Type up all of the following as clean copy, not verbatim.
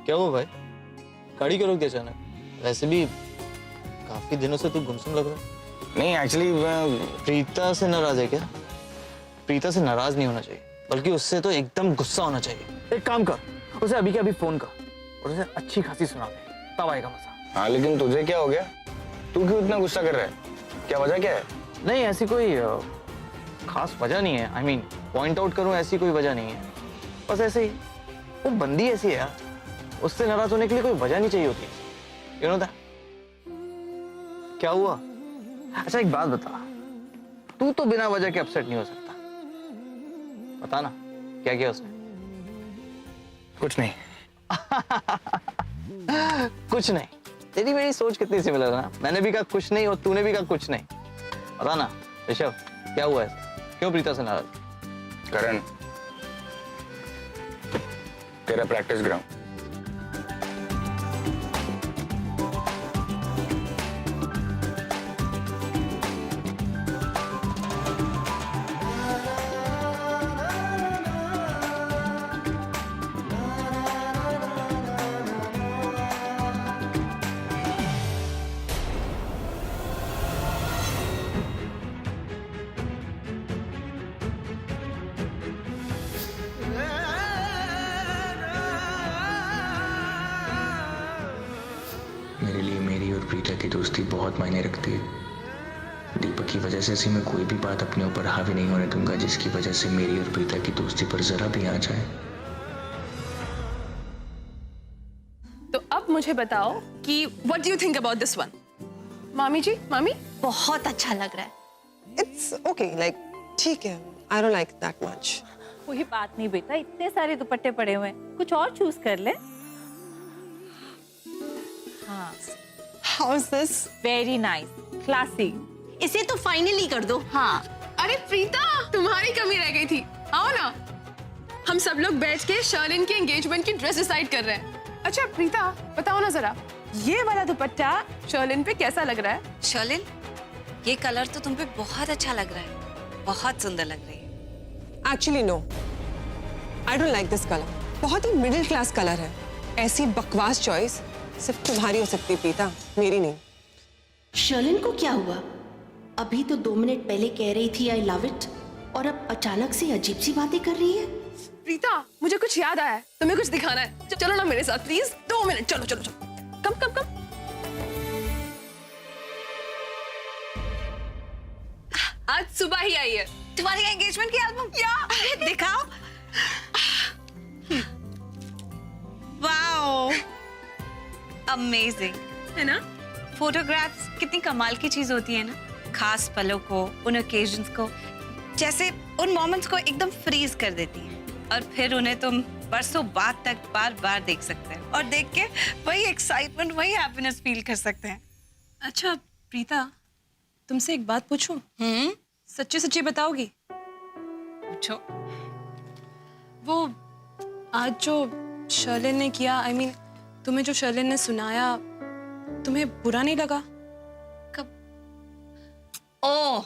क्या हुआ भाई? गाड़ी क्यों रोक दिया अचानक? वैसे भी काफी दिनों से तू गुमसुम लग रहा है। नहीं एक्चुअली प्रीता से नाराज है क्या? प्रीता से नाराज नहीं होना चाहिए, बल्कि उससे तो एकदम गुस्सा होना चाहिए। एक काम कर, उसे अभी के अभी फोन कर और उसे अच्छी खासी सुना दे, तब आएगा मजा। हाँ लेकिन तुझे क्या हो गया? तू क्यों इतना गुस्सा कर रहा है? क्या वजह क्या है? नहीं ऐसी कोई खास वजह नहीं है। आई मीन पॉइंट आउट करूं ऐसी कोई वजह नहीं है, बस ऐसे ही वो बंदी ऐसी है यार, उससे नाराज होने के लिए कोई वजह नहीं चाहिए होती। You know that. क्या हुआ? अच्छा एक बात बता, तू तो बिना वजह के अपसेट नहीं हो सकता। बता ना क्या किया उसने? कुछ नहीं। कुछ नहीं? तेरी मेरी सोच कितनी सिमिलर है ना। मैंने भी कहा कुछ नहीं और तूने भी कहा कुछ नहीं। बता ना ऋषभ, क्या हुआ ऐसा? क्यों प्रीता से नाराज? करण, तेरा प्रैक्टिस ग्राउंड। मेरे लिए मेरी और प्रीता की दोस्ती बहुत मायने रखती है। दीपक की वजह से ऐसी मैं कोई भी बात अपने ऊपर हावी नहीं होने दूंगा जिसकी वजह से मेरी और प्रीता की दोस्ती पर जरा भी आ जाए। तो अब मुझे बताओ कि what do you think about this one? मामी जी, मामी बहुत अच्छा लग रहा है। It's okay, like ठीक है. I don't like that much. कोई बात नहीं बेटा, इतने सारे दुपट्टे पड़े हुए हैं, कुछ और चूज कर ले। हाँ, How's this? Very nice, classy. इसे तो फाइनली कर दो। हाँ, अरे प्रीता, तुम्हारी कमी रह गई थी। आओ ना, हम सब लोग बैठ के शर्लिन के एंगेजमेंट की ड्रेस डिसाइड कर रहे हैं। अच्छा प्रीता, बताओ ना जरा, ये वाला दुपट्टा शर्लिन पे कैसा लग रहा है? शर्लिन, ये कलर तो तुम पे बहुत अच्छा लग रहा है, बहुत सुंदर लग रही है। Actually no. I don't like this color. बहुत ही मिडिल क्लास कलर है। ऐसी बकवास चॉइस सिर्फ तुम्हारी हो सकती है प्रीता, मेरी नहीं। शर्लिन को क्या हुआ? अभी तो 2 मिनट पहले कह रही थी आई लव इट, और अब अचानक से अजीब सी बातें कर रही है। प्रीता, मुझे कुछ याद आया है, तुम्हें कुछ दिखाना है। चलो ना मेरे साथ प्लीज, 2 मिनट। चलो चलो चलो, कम कम कम। आज सुबह ही आई है तुम्हारी एंगेजमेंट की एल्बम। या दिखाओ। वाओ, अमेजिंग है ना? फोटोग्राफ्स कितनी कमाल की चीज होती है ना, खास पलों को, उन ओकेजन्स को, जैसे उन मोमेंट्स को एकदम फ्रीज कर देती हैं और फिर उन्हें तुम बरसों बाद तक बार बार देख सकते हैं और देख के वही एक्साइटमेंट, वही हैप्पीनेस फील कर सकते हैं। अच्छा प्रीता, तुमसे एक बात पूछूं? सच्ची सच्ची बताओगी? पूछो। वो आज जो शर्लिन ने किया, I mean, तुम्हें जो शर्लिन ने सुनाया, तुम्हें बुरा नहीं लगा? कब? ओह,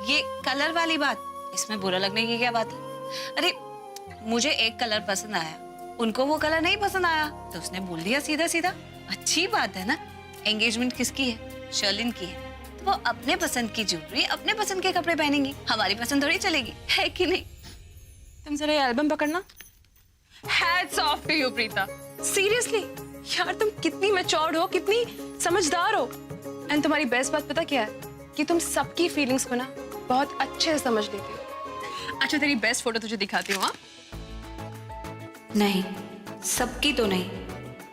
ये कलर वाली बात, इसमें बुरा लगने की क्या बात है? अरे मुझे एक कलर पसंद आया, उनको वो कलर नहीं पसंद आया, तो उसने बोल दिया सीधा सीधा। अच्छी बात है ना। एंगेजमेंट किसकी है? शर्लिन की है, तो वो अपने पसंद की ज्वेलरी, अपने पसंद के कपड़े पहनेंगी, हमारी पसंद थोड़ी चलेगी, है कि नहीं? तुम जरा ये एल्बम पकड़ना। Hats off to you, Preeta. Seriously, यार तुम कितनी मैच्योर्ड हो, कितनी समझदार हो। एंड तुम्हारी बेस्ट बात पता क्या है? कि तुम सबकी फीलिंग्स को ना बहुत अच्छे से समझ लेती हो। अच्छा तेरी बेस्ट फोटो तुझे दिखाती हूँ। हाँ, नहीं, सबकी तो नहीं।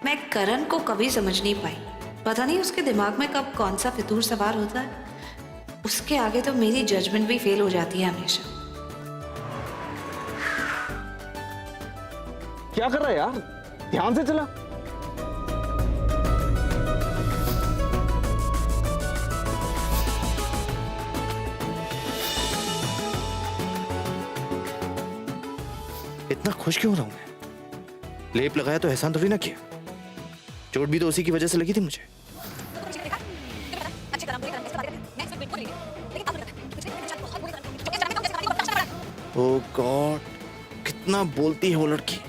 मैं करण को कभी समझ नहीं पाई। पता नहीं उसके दिमाग में कब कौन सा फितूर सवार होता है। उसके आगे तो मेरी जजमेंट भी फेल हो जाती है हमेशा। क्या कर रहा है यार? ध्यान से चला। इतना खुश क्यों रहा हूं मैं? लेप लगाया तो एहसान थोड़ी ना किया। चोट भी तो उसी की वजह से लगी थी मुझे। ओह गॉड, कितना बोलती है वो लड़की।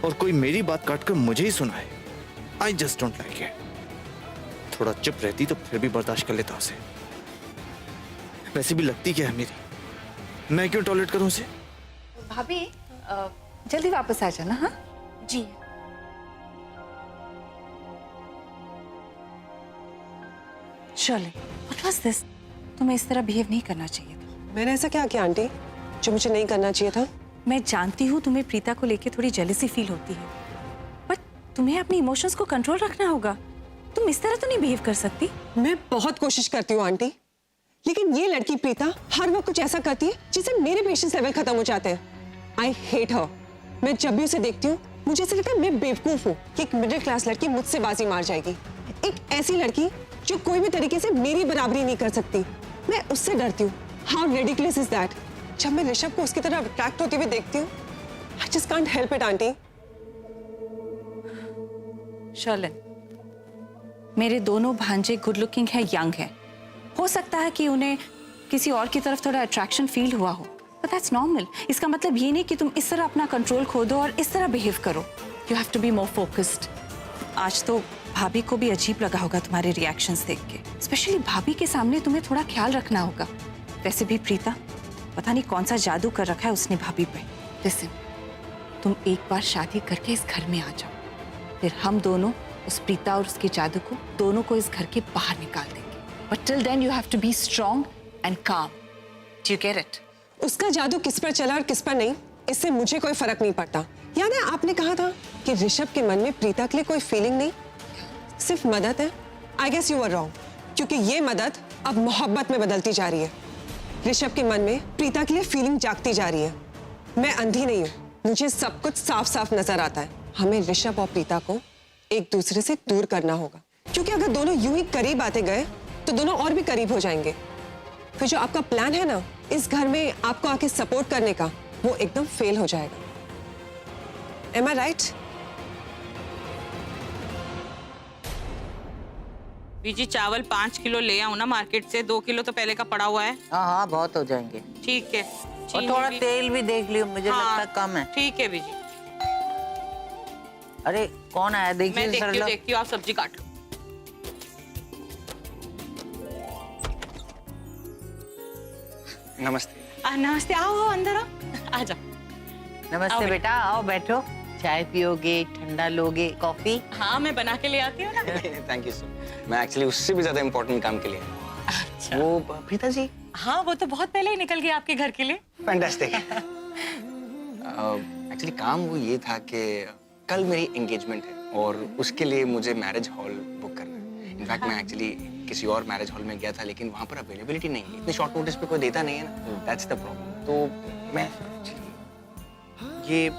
और कोई मेरी बात काटकर मुझे ही सुनाए। I just don't like it. थोड़ा चुप रहती तो फिर भी बर्दाश्त कर लेता उसे। वैसे भी लगती क्या है मेरी, मैं क्यों टॉलरेट करूं उसे? भाभी जल्दी वापस आ जाना। हाँ जी। Sherlin, what was this? तुम्हें इस तरह बिहेव नहीं करना चाहिए था। मैंने ऐसा क्या किया आंटी जो मुझे नहीं करना चाहिए था? मैं जानती हूँ तुम्हें प्रीता को लेके थोड़ी जेलसी फील होती है, पर तुम्हें अपने इमोशंस को कंट्रोल रखना होगा। तुम इस तरह तो नहीं बिहेव कर सकती। मैं बहुत कोशिश करती हूँ आंटी, लेकिन ये लड़की प्रीता हर वक्त कुछ ऐसा करती है जिससे मेरे पेशेंस लेवल खत्म हो जाते हैं। I hate her. मैं जब भी उसे देखती हूँ मुझे ऐसा लगता है मैं बेवकूफ हूँ कि एक मिडिल क्लास लड़की मुझसे बाजी मार जाएगी। एक ऐसी लड़की जो कोई भी तरीके से मेरी बराबरी नहीं कर सकती, मैं उससे डरती हूँ। How ridiculous is that? जब मैं ऋषभ को उसकी तरह अट्रैक्ट होते हुए देखती हूँ, I just can't help it aunty. Sherlin, मेरे दोनों भांजे गुड लुकिंग है, यंग है। हो सकता है कि उन्हें किसी और की तरफ थोड़ा अट्रैक्शन फील हुआ हो, बट दैट्स नॉर्मल। इसका मतलब ये नहीं कि तुम इस तरह अपना कंट्रोल खो दो और इस तरह बिहेव करो। You have to be more focused. आज तो भाभी को भी अजीब लगा होगा तुम्हारे रिएक्शंस देख के। स्पेशली भाभी के सामने तुम्हें थोड़ा ख्याल रखना होगा। वैसे भी प्रीता, पता नहीं कौन सा जादू कर रखा है उसने भाभी पे। लिसन, तुम एक बार शादी करके इस घर में आ जाओ, फिर हम दोनों उस प्रीता और उसके जादू को दोनों को इस घर के बाहर निकाल देंगे। But till then you have to be strong and calm. Do you get it? उसका जादू किस पर चला और किस पर नहीं, इससे मुझे कोई फर्क नहीं पड़ता। याद है आपने कहा था कि ऋषभ के मन में प्रीता के लिए कोई फीलिंग नहीं, सिर्फ मदद है। I guess you are wrong, क्योंकि ये मदद अब मोहब्बत में बदलती जा रही है। ऋषभ के मन में प्रीता के लिए फीलिंग जागती जा रही है। मैं अंधी नहीं हूँ, मुझे सब कुछ साफ साफ नजर आता है। हमें ऋषभ और प्रीता को एक दूसरे से दूर करना होगा, क्योंकि अगर दोनों यूं ही करीब आते गए तो दोनों और भी करीब हो जाएंगे। फिर जो आपका प्लान है ना इस घर में आपको आके सपोर्ट करने का, वो एकदम फेल हो जाएगा। Am I right? बीजी चावल 5 किलो ले आऊं ना मार्केट से, 2 किलो तो पहले का पड़ा हुआ है। हाँ हाँ बहुत हो जाएंगे। ठीक है। और थोड़ा तेल भी देख लियो, मुझे लगता है कम है। ठीक है बीजी। अरे कौन आया देखिए। मैं देखती हूँ आप सब्जी काटो। नमस्ते। नमस्ते, आओ अंदर आओ, आ जाओ। नमस्ते बेटा, आओ बैठो। चाय पियोगे, ठंडा लोगे, कॉफी? हाँ मैं बना के ले आती हूँ ना। Thank you sir. मैं एक्चुअली उससे भी ज्यादा इम्पोर्टेंट काम के लिए। अच्छा। वो प्रीता जी। हाँ वो तो बहुत पहले ही निकल गया आपके घर के लिए। फैंटास्टिक। एक्चुअली काम वो ये था कि कल मेरी एंगेजमेंट है और उसके लिए मुझे मैरिज हॉल बुक करना है। इनफैक्ट मैं एक्चुअली किसी और मैरिज हॉल में गया था, लेकिन वहाँ पर अवेलेबिलिटी नहीं है। इतने शॉर्ट नोटिस पे कोई देता नहीं है ना, दैट्स द प्रॉब्लम। तो मैं ये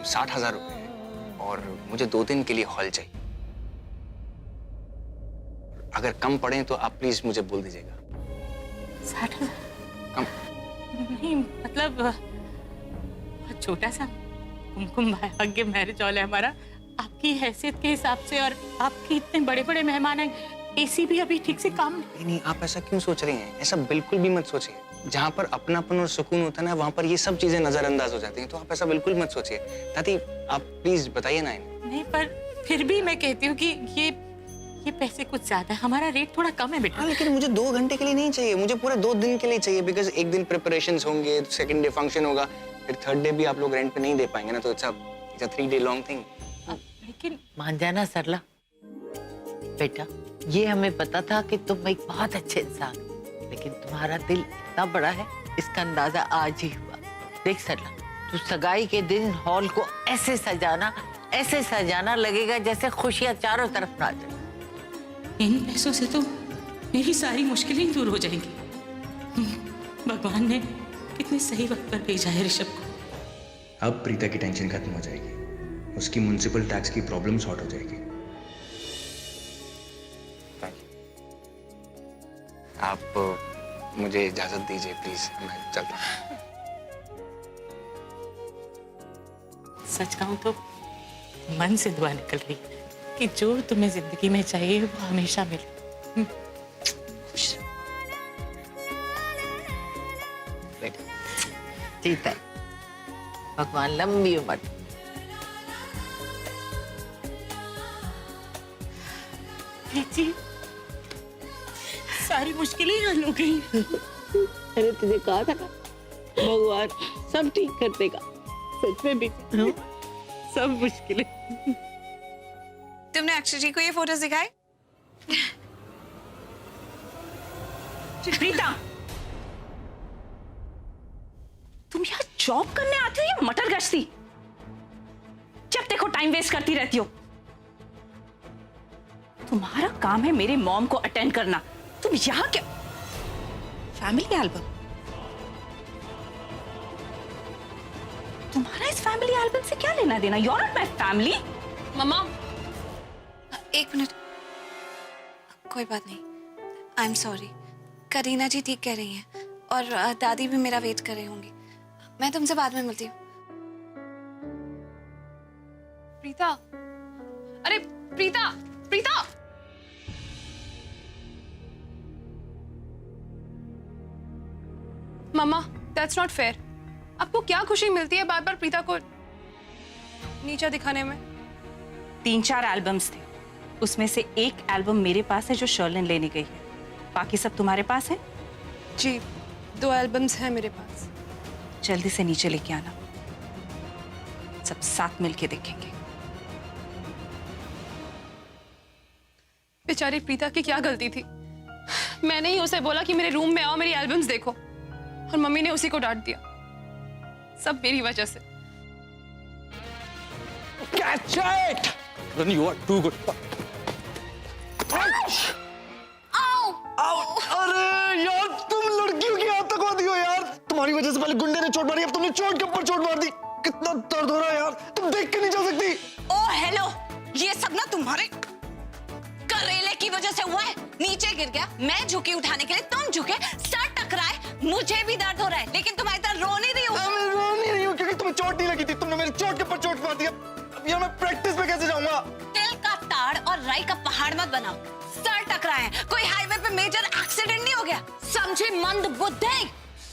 60,000 रुपए है और मुझे 2 दिन के लिए हॉल चाहिए। अगर कम पड़े तो आप प्लीज मुझे बोल दीजिएगा। 60,000? कम नहीं मतलब बहुत छोटा सा कुमकुम भाग्य मैरिज हॉल है हमारा। आपकी हैसियत के हिसाब से और आपके इतने बड़े बड़े मेहमान हैं, एसी भी अभी ठीक से काम नहीं, आप ऐसा क्यों सोच रही हैं? ऐसा बिल्कुल भी मत सोचिए। जहाँ पर अपनापन और सुकून होता है ना, वहाँ पर ये सब चीजें नजरअंदाज हो जाती हैं। तो आप ऐसा बिल्कुल मत सोचिए। दादी आप प्लीज बताइए ना इन्हें। नहीं, पर फिर भी मैं कहती हूँ कि ये पैसे कुछ ज्यादा है। हमारा रेट थोड़ा कम है बेटा। हाँ, लेकिन मुझे 2 घंटे के लिए नहीं चाहिए, मुझे पूरा 2 दिन के लिए चाहिए। बिकॉज एक दिन प्रिपरेशंस होंगे, सेकंड डे फंक्शन होगा, फिर थर्ड डे भी आप लोग रेंट पे नहीं दे पाएंगे ना। तो it's a 3 day long thing. लेकिन मान जाना सरला बेटा, ये हमें पता था कि तुम एक बहुत अच्छे इंसान हो, लेकिन तुम्हारा दिल इतना बड़ा है इसका अंदाजा आज ही हुआ। देख सरला, तू सगाई के दिन हॉल को ऐसे सजाना लगेगा जैसे खुशियां चारों तरफ नाच रही। इन पैसों से तो मेरी सारी मुश्किलें ही दूर हो जाएंगी। भगवान ने कितने सही वक्त पर भेजा है ऋषभ को। अब प्रीता की टेंशन खत्म हो जाएगी, उसकी म्युनिसिपल टैक्स की प्रॉब्लम सॉर्ट हो जाएगी। आप मुझे इजाजत दीजिए प्लीज, मैं चलता हूँ। सच कहूं तो मन से दुआ निकल रही है कि जो तुम्हें जिंदगी में चाहिए वो हमेशा मिले। खुश जीता है। भगवान लंबी उम्र। जी सारी मुश्किलें ही हल हो गई। अरे तुझे कहा था ना भगवान सब ठीक कर देगा। सच में भी सब मुश्किलें। तुमने अक्षय जी को ये फोटोज दिखाए? प्रीता, तुम यहाँ जॉब करने आती हो या मटर गश्ती? जब देखो टाइम वेस्ट करती रहती हो। तुम्हारा काम है मेरे मॉम को अटेंड करना, तुम यहाँ क्या? Family album? तुम्हारा इस फैमिली एल्बम से क्या लेना देना? You're not my family. मम्मा, एक मिनट, कोई बात नहीं, आई एम सॉरी। करीना जी ठीक कह रही हैं और दादी भी मेरा वेट कर रही होंगी। मैं तुमसे बाद में मिलती हूँ। प्रीता, अरे प्रीता, प्रीता। मम्मा, दैट्स नॉट फेयर। आपको क्या खुशी मिलती है बार बार प्रीता को नीचा दिखाने में? 3-4 एल्बम्स थे, उसमें से एक एल्बम मेरे पास है जो शर्लिन लेने गई है, बाकी सब तुम्हारे पास है? जी, 2 एल्बम्स हैं मेरे पास। जल्दी से नीचे लेके आना, सब साथ मिलके देखेंगे। बेचारी प्रीता की क्या गलती थी? मैंने ही उसे बोला कि मेरे रूम में आओ, मेरी एल्बम्स देखो, और मम्मी ने उसी को डांट दिया। सब मेरी वजह से। Catch it! Then you are too good. अरे यार तुम लड़कियों की आतंकवादी हो यार। तुम्हारी वजह से पहले गुंडे ने चोट मारी, अब तुमने चोट के ऊपर चोट मार दी। कितना दर्द हो रहा है यार, तुम देख के नहीं जा सकती। ओ हेलो, ये सब ना तुम्हारे करेले की वजह से हुआ है। नीचे गिर गया, मैं झुकी उठाने के लिए, तुम झुके, सर टकराए, मुझे भी दर्द हो रहा है, लेकिन तुम इतना रो नहीं रही हो। मैं रो नहीं रही हूँ क्योंकि तुम्हें चोट नहीं लगी थी, तुमने मेरी चोट के ऊपर चोट मार दिया। अब यार मैं प्रैक्टिस पे कैसे जाऊंगा? तिल का ताड़ और राई का पहाड़ मत बनाओ। सर टकराए, कोई हाईवे पे मेजर एक्सीडेंट नहीं हो गया, समझे मंद बुद्धि।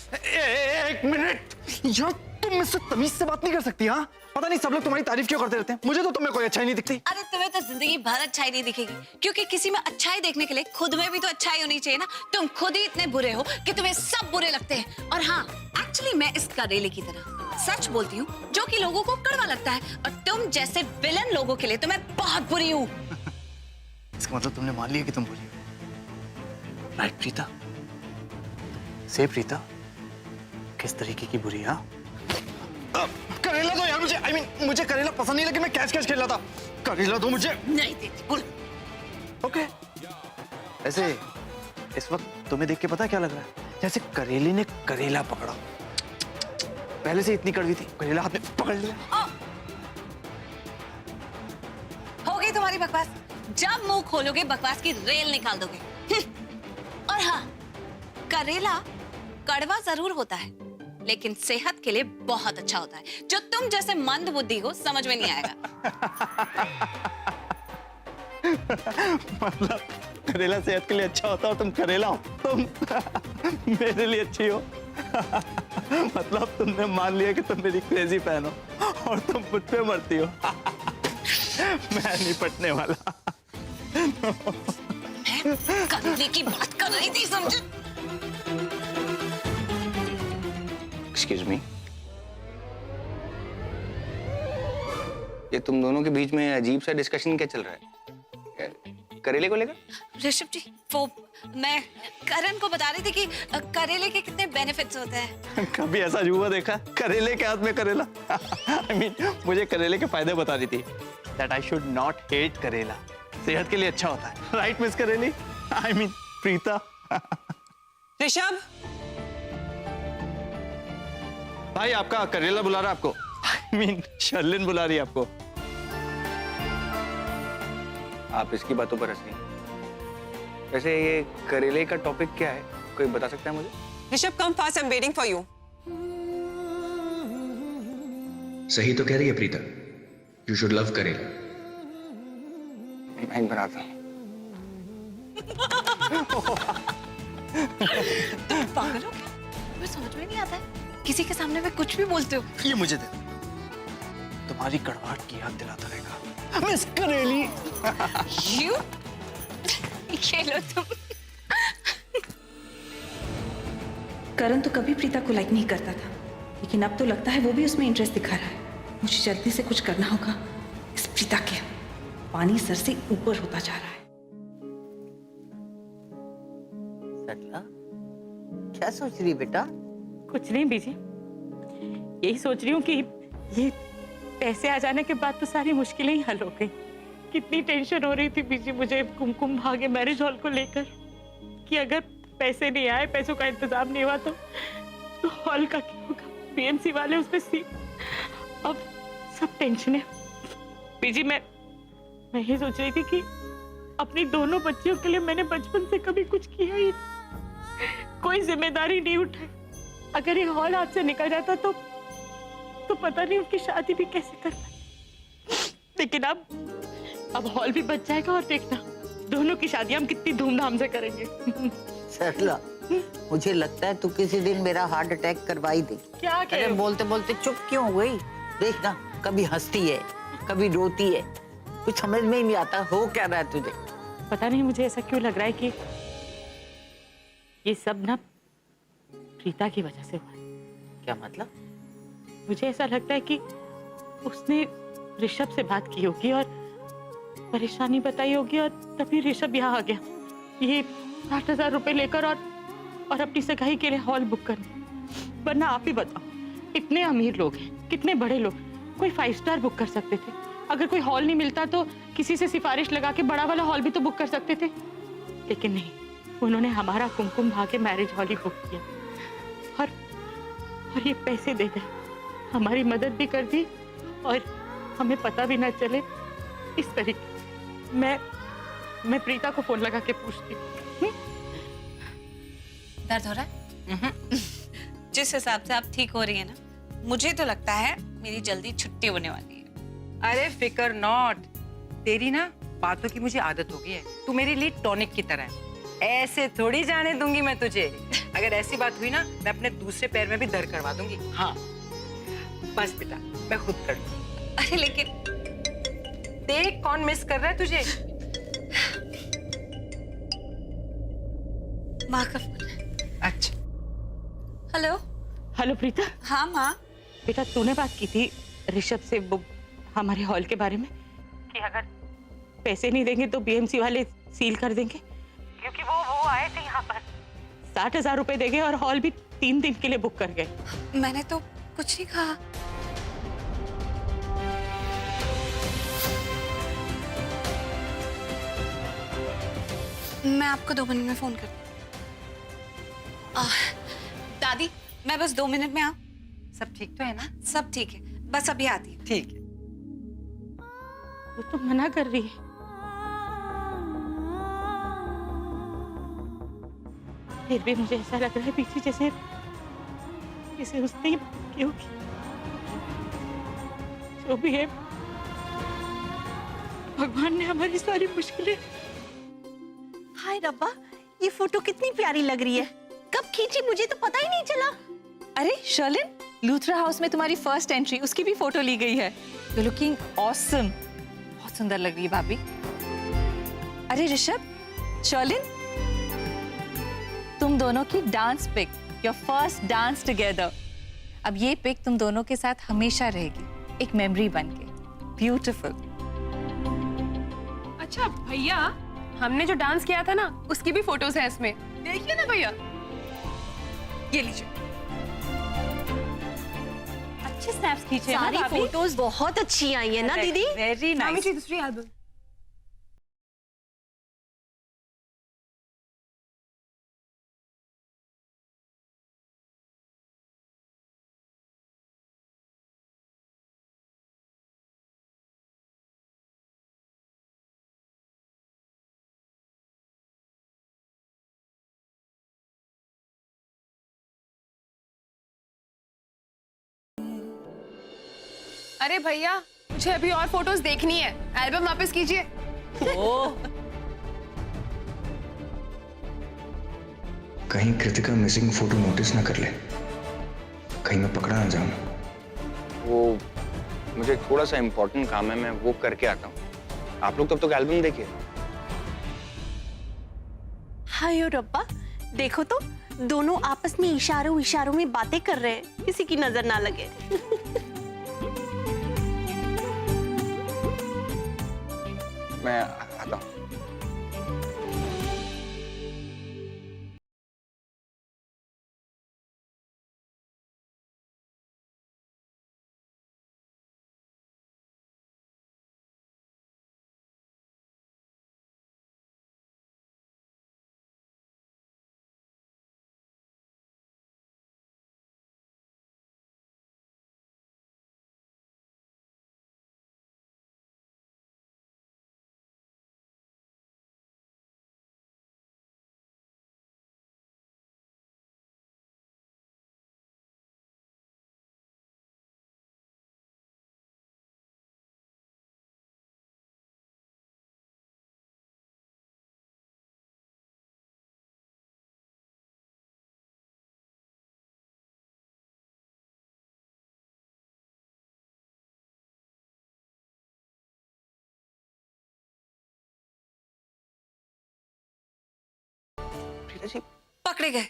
एक मिनट यार, तुम मुझसे तमीज से बात नहीं कर सकती? हाँ, पता नहीं सब लोग तुम्हारी तारीफ क्यों करते रहते हैं, मुझे तो तुम्हें कोई अच्छाई नहीं दिखती। अरे तुम्हें तो जिंदगी भर अच्छाई नहीं दिखेगी, क्योंकि किसी में अच्छाई देखने के लिए खुद में भी तो अच्छाई होनी चाहिए ना। तुम खुद ही इतने बुरे हो कि तुम्हें सब बुरे लगते हैं। और हाँ, एक्चुअली मैं इस करेले की तरह सच बोलती हूँ, जो कि लोगों को कड़वा लगता है, और तुम जैसे विलन लोगों के लिए तो मैं बहुत बुरी हूँ। इसका मतलब तुमने मान लिया कि तुम बुरी हो, राइट प्रीता? से प्रीता किस तरीके की बुरी? हाँ, करेला दो यार मुझे। I mean, मुझे करेला पसंद नहीं, लेकिन मैं कैच कैच खेल रहा था। करेला दो मुझे। नहीं देती, बोल। ओके। ऐसे इस वक्त तुम्हें देख के पता है क्या लग रहा है? जैसे करेले ने करेला पकड़ा, पहले से इतनी कड़वी थी, करेला हाथ में पकड़ लिया। हो गई तुम्हारी बकवास। जब मुंह खोलोगे बकवास की रेल निकाल दोगे। और हाँ, करेला कड़वा जरूर होता है, लेकिन सेहत के लिए बहुत अच्छा होता है। जो तुम जैसे मंद बुद्धि हो समझ में नहीं आएगा। मतलब करेला सेहत के लिए अच्छा होता है और तुम करेला हो, तुम मेरे लिए अच्छी हो। मतलब तुमने मान लिया कि तुम मेरी क्रेजी फैन हो और तुम मुझ पे मरती हो। मैं नहीं पटने वाला। मैं करेले की बात कर रही थी, समझे? एक्सक्यूज मी, ये तुम दोनों के बीच में अजीब सा डिस्कशन क्या चल रहा है? करेले को लेकर? ऋषभ जी, वो मैं करण को बता रही थी कि करेले के कितने बेनिफिट्स होते हैं। कभी ऐसा जुआ देखा? करेले के हाथ में करेला। I mean, मुझे करेले के फायदे बता रही थी। That I should not hate करेला, सेहत के लिए अच्छा होता है, right miss Kareli? I mean, Preeta. Rishabh, भाई आपका करेला बुला रहा है आपको। I mean, शर्लिन बुला रही है आपको। आप इसकी बातों पर हंस रही। वैसे ये करेले का टॉपिक क्या है, कोई बता सकता है मुझे? Rishabh, come fast, I'm waiting for you. सही तो कह रही है प्रीता, यू शुड लव करेला। मैं एक बार आता हूँ। पागल हो क्या? तुम्हें समझ में नहीं आता है? किसी के सामने में कुछ भी बोलते हो। ये मुझे दे दो, तुम्हारी कड़वाहट की याद दिलाता रहेगा। Miss Kareli. You? ये लो तुम। करण तो कभी प्रीता को लाइक नहीं करता था, लेकिन अब तो लगता है वो भी उसमें इंटरेस्ट दिखा रहा है। मुझे जल्दी से कुछ करना होगा। इस प्रीता के पानी सर से ऊपर होता जा रहा है। सरला, क्या सोच रही बेटा? कुछ नहीं बीजी, यही सोच रही हूँ कि ये पैसे आ जाने के बाद तो सारी मुश्किलें ही हल हो गई। कितनी टेंशन हो रही थी बीजी मुझे कुमकुम भाग्य मैरिज हॉल को लेकर, कि अगर पैसे नहीं आए, पैसों का इंतजाम नहीं हुआ तो हॉल का क्या होगा? बीएमसी वाले उस पे सी। अब सब टेंशन है बीजी। मैं ये सोच रही थी कि अपनी दोनों बच्चियों के लिए मैंने बचपन से कभी कुछ किया ही नहीं, कोई जिम्मेदारी नहीं उठाई। अगर ये हॉल हाथ से निकल जाता तो पता नहीं उनकी शादी भी कैसे करना। लेकिन अब हॉल भी बच जाएगा और देखना दोनों की शादी हम कितनी धूमधाम से करेंगे। सरला, मुझे लगता है तू किसी दिन मेरा हार्ट अटैक करवा ही दे। क्या अरे बोलते बोलते चुप क्यों हो गई? देखना, कभी हंसती है, कभी रोती है, कुछ समझ में ही नहीं आता हो क्या रहा है तुझे। पता नहीं मुझे ऐसा क्यों लग रहा है कि ये सब ना प्रीता की वजह से हुआ है। क्या मतलब? मुझे ऐसा लगता है कि उसने ऋषभ से बात की होगी और परेशानी बताई होगी, और तभी ऋषभ यहाँ आ गया ये 60,000 रुपए लेकर और अपनी सगाई के लिए हॉल बुक करने। वरना आप ही बताओ, इतने अमीर लोग हैं, कितने बड़े लोग, कोई 5 स्टार बुक कर सकते थे। अगर कोई हॉल नहीं मिलता तो किसी से सिफारिश लगा के बड़ा वाला हॉल भी तो बुक कर सकते थे। लेकिन नहीं, उन्होंने हमारा कुमकुम भाग्य मैरिज हॉल ही बुक किया और ये पैसे दे गए, हमारी मदद भी कर दी और हमें पता भी ना चले। इस तरीके मैं प्रीता को फोन लगा के पूछती हूँ। दर्द हो रहा है? जिस हिसाब से आप ठीक हो रही है ना, मुझे तो लगता है मेरी जल्दी छुट्टी होने वाली है। अरे फिकर नॉट, तेरी ना बातों की मुझे आदत हो गई है। तू मेरे लिए टॉनिक की तरह है, ऐसे थोड़ी जाने दूंगी मैं तुझे। अगर ऐसी बात हुई ना, मैं अपने दूसरे पैर में भी दर्द करवा दूंगी। हाँ बस बेटा, मैं खुद कर लूंगी। अरे लेकिन देख कौन मिस कर रहा है तुझे। माँ का फोन। अच्छा, हेलो। हेलो प्रीता। हाँ माँ। बेटा, तूने बात की थी ऋषभ से वो हमारे हॉल के बारे में कि अगर पैसे नहीं देंगे तो बीएमसी वाले सील कर देंगे, क्योंकि वो आए थे यहाँ पर 60,000 रुपए देंगे और हॉल भी 3 दिन के लिए बुक कर गए। मैंने तो कुछ नहीं कहा। मैं आपको 2 मिनट में फोन करती हूँ। दादी, मैं बस 2 मिनट में आऊँ? सब ठीक तो है ना? सब ठीक है, बस अभी आती हूँ। ठीक है। वो तो मना कर रही है। फिर भी मुझे ऐसा लग रहा है पीछे जैसे उसने की होगी। जो भी है, भगवान ने हमारी सारी मुश्किलें। हाय रब्बा, ये फोटो कितनी प्यारी लग रही है। कब खींची मुझे तो पता ही नहीं चला। अरे शर्लिन, लूथरा हाउस में तुम्हारी फर्स्ट एंट्री, उसकी भी फोटो ली गई है। यू लुकिंग ऑसम, बहुत सुंदर लग रही है भाभी। अरे ऋषभ, शर्लिन, तुम दोनों की dance pic, your first dance together. अब ये पिक तुम दोनों के साथ हमेशा रहेगी, एक मेमोरी बन के। ब्यूटीफुल। अच्छा भैया, हमने जो डांस किया था ना, उसकी भी फोटोज है इसमें, देखिए ना भैया। ये लीजिए। अच्छे स्नैप्स खींचे हैं ना सारी भाभी? फोटोज बहुत अच्छी आई है ना दीदी? Very nice. दूसरी एल्बम। अरे भैया, मुझे अभी और फोटोज देखनी है, एल्बम वापस कीजिए। कहीं कृतिका मिसिंग फोटो नोटिस ना कर ले, कहीं मैं पकड़ा ना जाऊं। वो मुझे थोड़ा सा इम्पोर्टेंट काम है, मैं वो करके आता हूँ। आप लोग तब तक एल्बम देखिए। हाय रब्बा, देखो तो दोनों आपस में इशारों इशारों में बातें कर रहे हैं, किसी की नजर ना लगे। मैं आता हूँ। प्रीता जी, पकड़े गए।